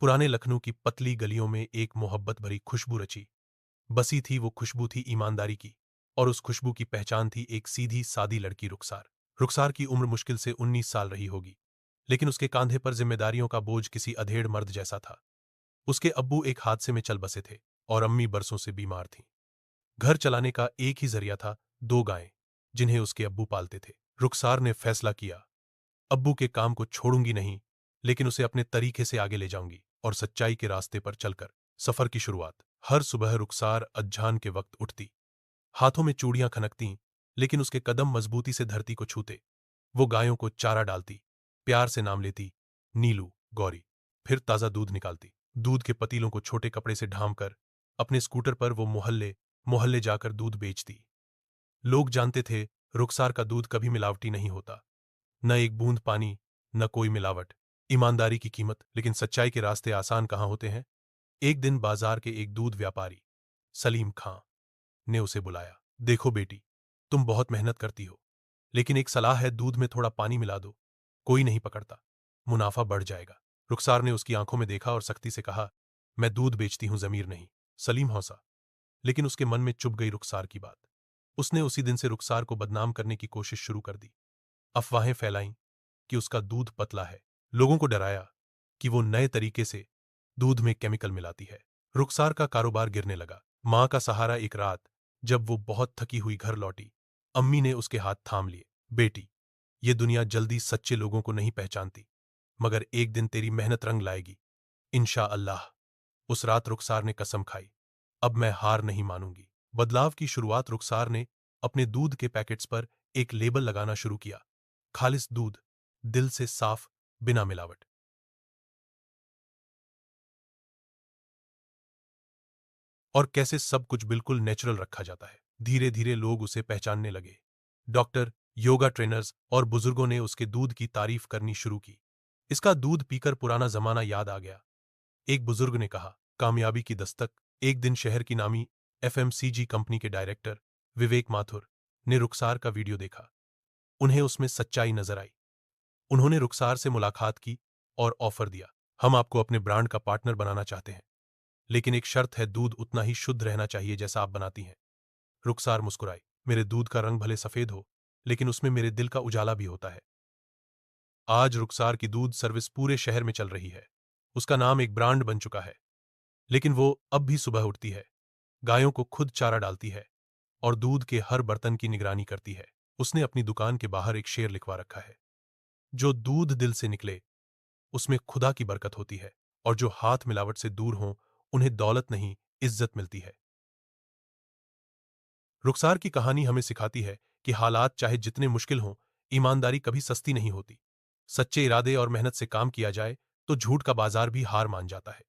पुराने लखनऊ की पतली गलियों में एक मोहब्बत भरी खुशबू रची बसी थी। वो खुशबू थी ईमानदारी की, और उस खुशबू की पहचान थी एक सीधी सादी लड़की रुखसार। रुखसार की उम्र मुश्किल से 19 साल रही होगी, लेकिन उसके कांधे पर जिम्मेदारियों का बोझ किसी अधेड़ मर्द जैसा था। उसके अब्बू एक हादसे में चल बसे थे और अम्मी बरसों से बीमार थीं। घर चलाने का एक ही जरिया था, 2 गायें, जिन्हें उसके अब्बू पालते थे। रुखसार ने फैसला किया, अब्बू के काम को छोड़ूंगी नहीं, लेकिन उसे अपने तरीके से आगे ले जाऊंगी और सच्चाई के रास्ते पर चलकर सफर की शुरुआत। हर सुबह रुखसार अज्जान के वक्त उठती, हाथों में चूड़ियां खनकतीं, लेकिन उसके कदम मजबूती से धरती को छूते। वो गायों को चारा डालती, प्यार से नाम लेती, नीलू, गौरी। फिर ताजा दूध निकालती। दूध के पतीलों को छोटे कपड़े से ढांपकर अपने स्कूटर पर वो मोहल्ले मोहल्ले जाकर दूध बेचती। लोग जानते थे, रुखसार का दूध कभी मिलावटी नहीं होता। न एक बूंद पानी, न कोई मिलावट। ईमानदारी की कीमत। लेकिन सच्चाई के रास्ते आसान कहाँ होते हैं। एक दिन बाजार के एक दूध व्यापारी, सलीम खां, ने उसे बुलाया। देखो बेटी, तुम बहुत मेहनत करती हो, लेकिन एक सलाह है, दूध में थोड़ा पानी मिला दो। कोई नहीं पकड़ता, मुनाफा बढ़ जाएगा। रुखसार ने उसकी आंखों में देखा और सख्ती से कहा, मैं दूध बेचती हूं, जमीर नहीं। सलीम हौसा, लेकिन उसके मन में चुभ गई रुखसार की बात। उसने उसी दिन से रुखसार को बदनाम करने की कोशिश शुरू कर दी। अफवाहें फैलाईं कि उसका दूध पतला है, लोगों को डराया कि वो नए तरीके से दूध में केमिकल मिलाती है। रुखसार का कारोबार गिरने लगा। मां का सहारा। एक रात जब वो बहुत थकी हुई घर लौटी, अम्मी ने उसके हाथ थाम लिए। बेटी, ये दुनिया जल्दी सच्चे लोगों को नहीं पहचानती, मगर एक दिन तेरी मेहनत रंग लाएगी, इंशा अल्लाह। उस रात रुखसार ने कसम खाई, अब मैं हार नहीं मानूंगी। बदलाव की शुरुआत। रुखसार ने अपने दूध के पैकेट्स पर एक लेबल लगाना शुरू किया, खालिस दूध, दिल से साफ, बिना मिलावट। और कैसे सब कुछ बिल्कुल नेचुरल रखा जाता है। धीरे धीरे लोग उसे पहचानने लगे। डॉक्टर, योगा ट्रेनर्स और बुजुर्गों ने उसके दूध की तारीफ करनी शुरू की। इसका दूध पीकर पुराना जमाना याद आ गया। एक बुजुर्ग ने कहा, कामयाबी की दस्तक। एक दिन शहर की नामी एफएमसीजी कंपनी के डायरेक्टर विवेक माथुर ने रुखसार का वीडियो देखा। उन्हें उसमें सच्चाई नजर आई। उन्होंने रुखसार से मुलाकात की और ऑफर दिया, हम आपको अपने ब्रांड का पार्टनर बनाना चाहते हैं, लेकिन एक शर्त है, दूध उतना ही शुद्ध रहना चाहिए जैसा आप बनाती हैं। रुखसार मुस्कुराई, मेरे दूध का रंग भले सफेद हो, लेकिन उसमें मेरे दिल का उजाला भी होता है। आज रुखसार की दूध सर्विस पूरे शहर में चल रही है। उसका नाम एक ब्रांड बन चुका है। लेकिन वो अब भी सुबह उठती है, गायों को खुद चारा डालती है और दूध के हर बर्तन की निगरानी करती है। उसने अपनी दुकान के बाहर एक शेर लिखवा रखा है, जो दूध दिल से निकले उसमें खुदा की बरकत होती है, और जो हाथ मिलावट से दूर हों उन्हें दौलत नहीं, इज्जत मिलती है। रुखसार की कहानी हमें सिखाती है कि हालात चाहे जितने मुश्किल हों, ईमानदारी कभी सस्ती नहीं होती। सच्चे इरादे और मेहनत से काम किया जाए तो झूठ का बाजार भी हार मान जाता है।